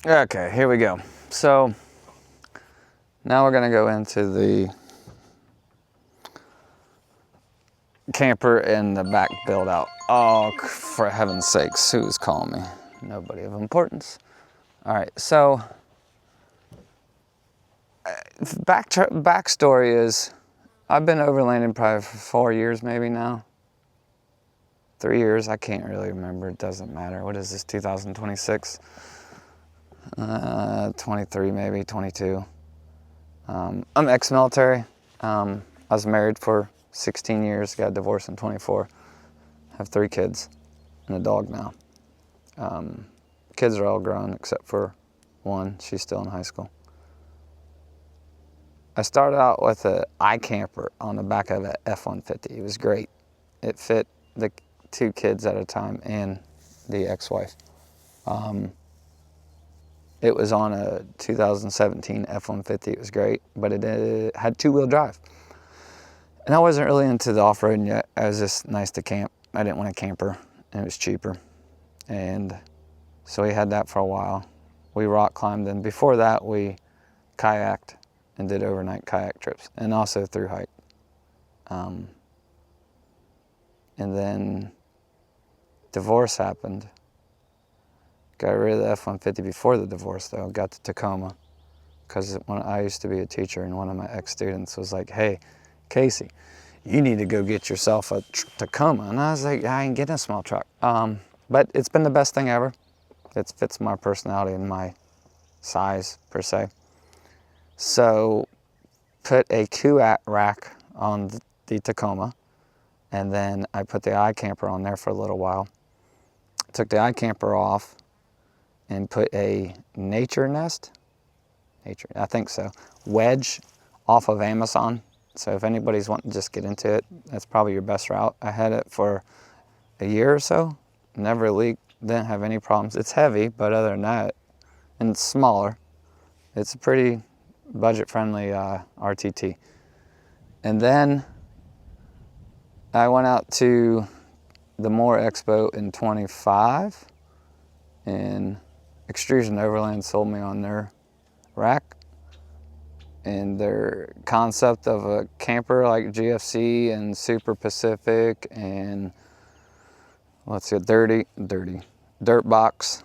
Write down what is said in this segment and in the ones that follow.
Okay, here we go. So now we're gonna go into the camper and the back build out. Oh, for heaven's sakes, who's calling me? Nobody of importance. All right, so backstory is I've been overlanding probably for 4 years maybe now. 3 years, I can't really remember, it doesn't matter. What is this, 2026? 23 maybe, 22. I'm ex-military. I was married for 16 years, got divorced in 24. Have 3 kids and a dog now. Kids are all grown except for one, she's still in high school. I started out with an iCamper on the back of an F-150. It was great. It fit the 2 kids at a time and the ex-wife. It was on a 2017 F-150. It was great, but it had 2-wheel drive. And I wasn't really into the off-roading yet. I was just nice to camp. I didn't want a camper, and it was cheaper. And so we had that for a while. We rock climbed, and before that we kayaked and did overnight kayak trips, and also through hike. And then divorce happened. Got rid of the F-150 before the divorce though, got to Tacoma. Because when I used to be a teacher and one of my ex-students was like, hey, Casey, you need to go get yourself a Tacoma. And I was like, I ain't getting a small truck. But it's been the best thing ever. It fits my personality and my size per se. So put a Kuat rack on the Tacoma, and then I put the iCamper on there for a little while. Took the iCamper off and put a Nature Nest, I think so, wedge off of Amazon. So if anybody's wanting to just get into it, that's probably your best route. I had it for a year or so, never leaked, didn't have any problems. It's heavy, but other than that, and it's smaller. It's a pretty budget-friendly RTT. And then I went out to the Moore Expo in 25, and Extrusion Overland sold me on their rack. And their concept of a camper like GFC and Super Pacific and what's it, Dirt Box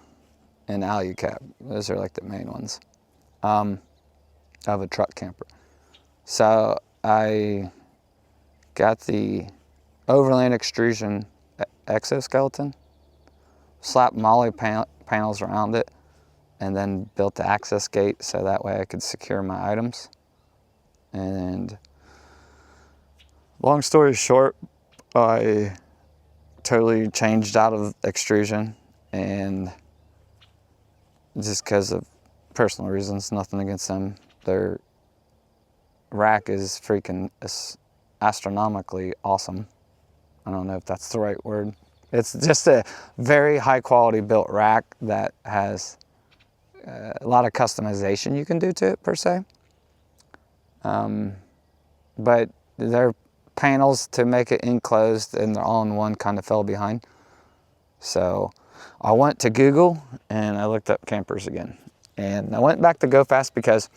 and Alucab. Those are like the main ones of a truck camper. So I got the Overland Extrusion exoskeleton, slapped MOLLE panels around it, and then built the access gate so that way I could secure my items. And long story short, I totally changed out of Extrusion, and just because of personal reasons, nothing against them. Their rack is freaking astronomically awesome. I don't know if that's the right word. It's just a very high quality built rack that has a lot of customization you can do to it per se. But their panels to make it enclosed and they're all in one kind of fell behind. So I went to Google and I looked up campers again. And I went back to GoFast because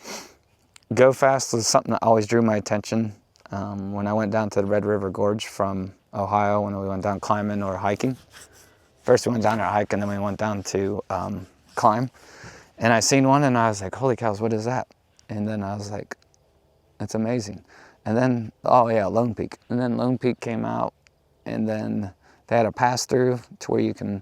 GoFast was something that always drew my attention. When I went down to the Red River Gorge from Ohio, when we went down climbing or hiking. First we went down there hiking, then we went down to climb. And I seen one and I was like, holy cows, what is that? And then I was like, it's amazing. And then, oh yeah, Lone Peak. And then Lone Peak came out, and then they had a pass-through to where you can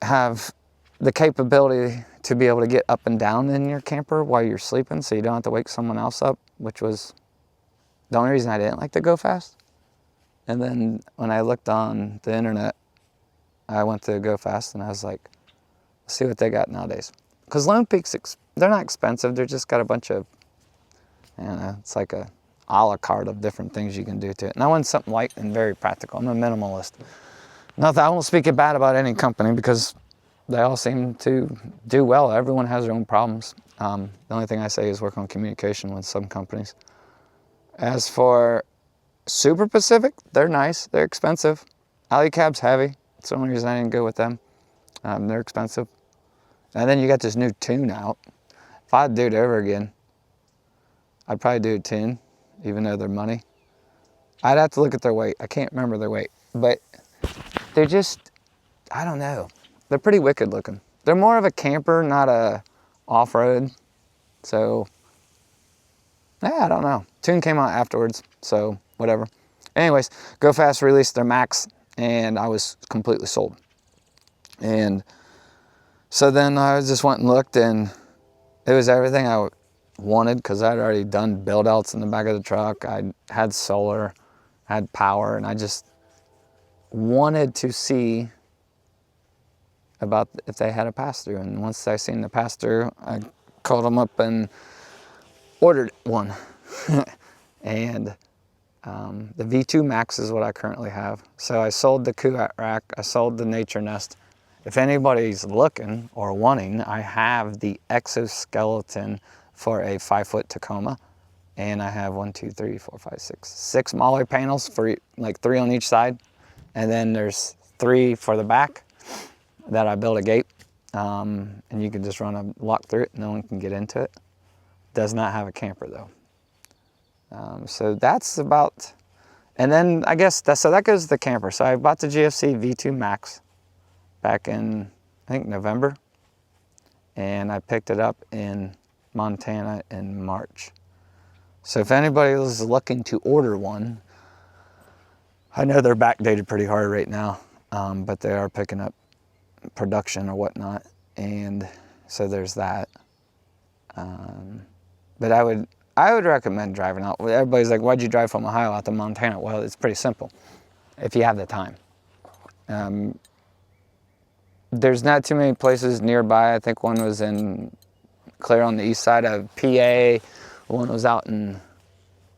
have the capability to be able to get up and down in your camper while you're sleeping, so you don't have to wake someone else up, which was the only reason I didn't like to GoFast. And then when I looked on the internet, I went to GoFast and I was like, let's see what they got nowadays. Because Lone Peak's, they're not expensive, they're just got a bunch of, you know, it's like a la carte of different things you can do to it. And I want something light and very practical. I'm a minimalist. Not that I won't speak it bad about any company because they all seem to do well. Everyone has their own problems. The only thing I say is work on communication with some companies. As for Super Pacific, they're nice, they're expensive. Alucab's heavy. That's the only reason I didn't go with them. They're expensive. And then you got this new tune out. If I'd do it over again, I'd probably do a tune, even though they're money. I'd have to look at their weight. I can't remember their weight, but they're just, I don't know. They're pretty wicked looking. They're more of a camper, not a off-road. So, yeah, I don't know. Tune came out afterwards, so whatever. Anyways, Go Fast released their Max, and I was completely sold. And so then I just went and looked, and it was everything I wanted, because I'd already done build-outs in the back of the truck. I had solar, had power, and I just wanted to see about if they had a pass-through. And once I seen the pass-through, I called them up and ordered one. And the V2 Max is what I currently have. So I sold the Kuat rack, I sold the Nature Nest. If anybody's looking or wanting, I have the exoskeleton for a 5-foot Tacoma. And I have 6 Molly panels for like 3 on each side. And then there's 3 for the back that I built a gate. And you can just run a lock through it, no one can get into it. Does not have a camper though. So that's about, and then I guess that goes to the camper. So I bought the GFC V2 Max back in, I think, November. And I picked it up in Montana in March. So if anybody is looking to order one, I know they're backdated pretty hard right now, but they are picking up production or whatnot. And so there's that. But I would recommend driving out. Everybody's like, why'd you drive from Ohio out to Montana? Well, it's pretty simple, if you have the time. There's not too many places nearby. I think one was clear on the east side of PA. One was out in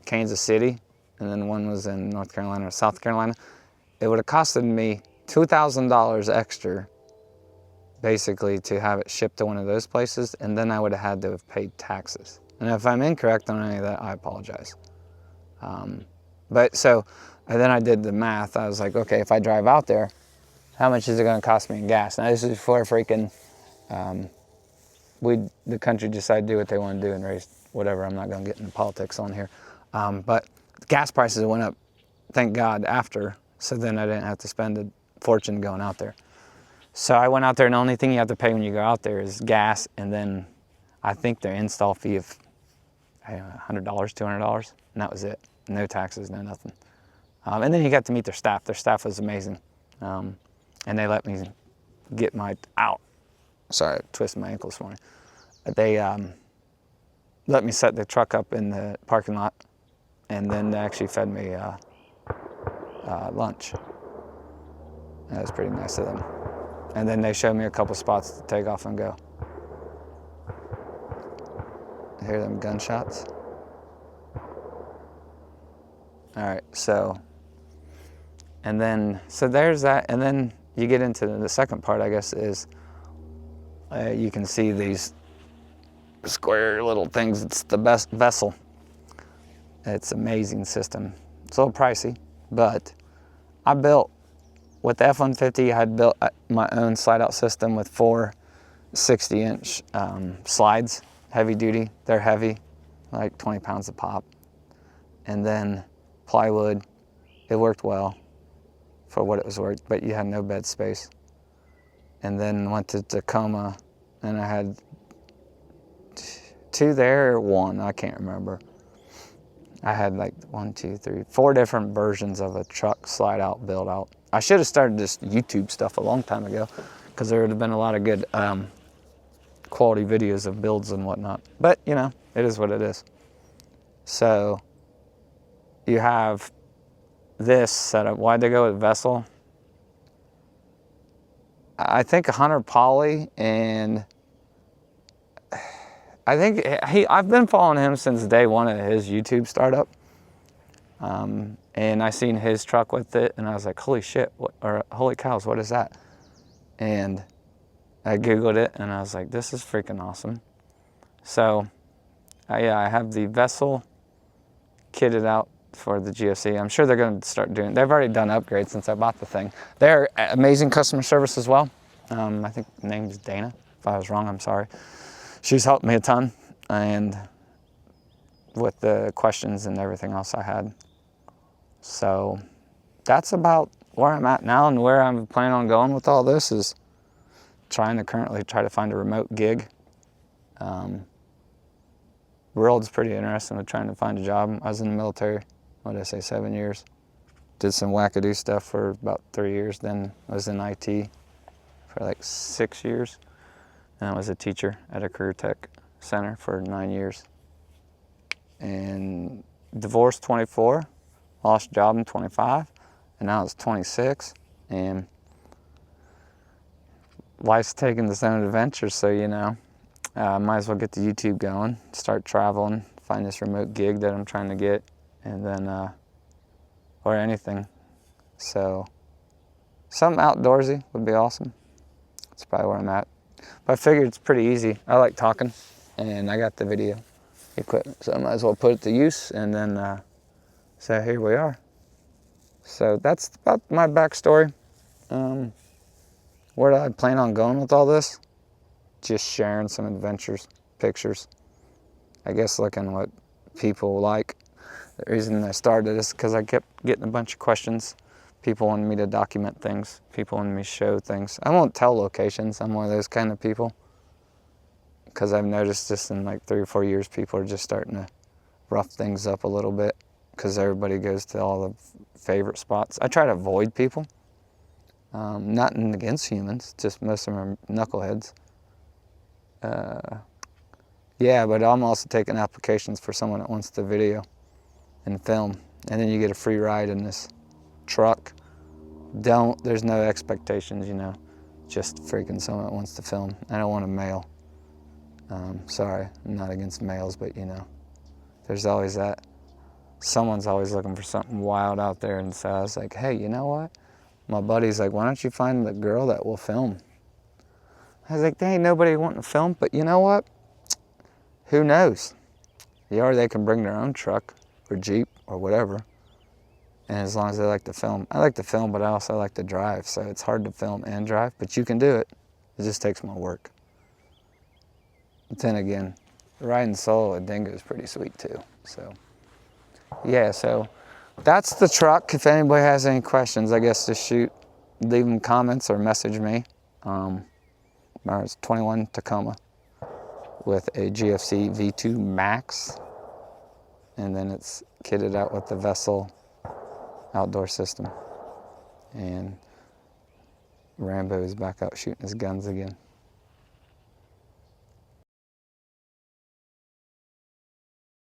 Kansas City, and then one was in North Carolina or South Carolina. It would have costed me $2,000 extra, basically, to have it shipped to one of those places, and then I would have had to have paid taxes. And if I'm incorrect on any of that, I apologize. But so, and then I did the math. I was like, okay, if I drive out there, how much is it going to cost me in gas? Now, this is before freaking, the country decided to do what they want to do and raise whatever. I'm not going to get into politics on here. But gas prices went up, thank God, after. So then I didn't have to spend a fortune going out there. So I went out there, and the only thing you have to pay when you go out there is gas, and then I think their install fee of $100, $200, and that was it. No taxes, no nothing. And then you got to meet their staff. Their staff was amazing. And they let me get sorry, I twisted my ankle this morning. They let me set the truck up in the parking lot, and then they actually fed me lunch. That was pretty nice of them. And then they showed me a couple spots to take off and go. Hear them gunshots? All right, so there's that. And then you get into the second part, I guess, is you can see these square little things. It's the best vessel. It's an amazing system. It's a little pricey, but I built, with the F-150, I had built my own slide-out system with 4 60-inch slides, heavy duty. They're heavy, like 20 pounds a pop. And then plywood. It worked well for what it was worth, but you had no bed space. And then went to Tacoma, and I had 2 there, or 1, I can't remember. I had like 1, 2, 3, 4 different versions of a truck slide out, build out. I should have started this YouTube stuff a long time ago, because there would have been a lot of good quality videos of builds and whatnot. But, you know, it is what it is. So you have this setup. Why'd they go with Vessel? I think Hunter Poly, and I think I've been following him since day one of his YouTube startup. And I seen his truck with it, and I was like, holy shit, or holy cows, what is that? And I Googled it, and I was like, this is freaking awesome. So, yeah, I have the Vessel kitted out for the GFC. I'm sure they're going to start doing, they've already done upgrades since I bought the thing. They're amazing customer service as well. I think the name's Dana. If I was wrong, I'm sorry. She's helped me a ton, and with the questions and everything else I had. So that's about where I'm at now, and where I'm planning on going with all this is currently try to find a remote gig. World's pretty interesting with trying to find a job. I was in the military, what did I say, 7 years. Did some wackadoo stuff for about 3 years. Then I was in IT for like 6 years. And I was a teacher at a career tech center for 9 years. And divorced 24, lost job in 25, and now it's 26. And life's taking its own adventures, so might as well get the YouTube going, start traveling, find this remote gig that I'm trying to get, and then, or anything. So, something outdoorsy would be awesome. That's probably where I'm at. But I figured it's pretty easy. I like talking, and I got the video equipment, so I might as well put it to use, and then, so here we are. So that's about my backstory. Where do I plan on going with all this? Just sharing some adventures, pictures. I guess looking what people like. The reason I started is because I kept getting a bunch of questions. People wanted me to document things. People wanted me to show things. I won't tell locations. I'm one of those kind of people. Because I've noticed this in like 3 or 4 years, people are just starting to rough things up a little bit. Because everybody goes to all the favorite spots. I try to avoid people. Nothing against humans, just most of them are knuckleheads. Yeah, but I'm also taking applications for someone that wants to video and film. And then you get a free ride in this truck. There's no expectations, just freaking someone that wants to film. I don't want a male. Sorry, I'm not against males, but there's always that. Someone's always looking for something wild out there, and so I was like, hey, you know what? My buddy's like, why don't you find the girl that will film? I was like, there ain't nobody wanting to film, but you know what? Who knows? Or they can bring their own truck or Jeep or whatever. And as long as they like to film. I like to film, but I also like to drive, so it's hard to film and drive, but you can do it. It just takes more work. But then again, riding solo with Dingo is pretty sweet too. So, yeah, so that's the truck. If anybody has any questions, I guess just leave them comments or message me. It's 21 Tacoma with a GFC V2 Max, and then it's kitted out with the Vessel outdoor system. And Rambo is back out shooting his guns again.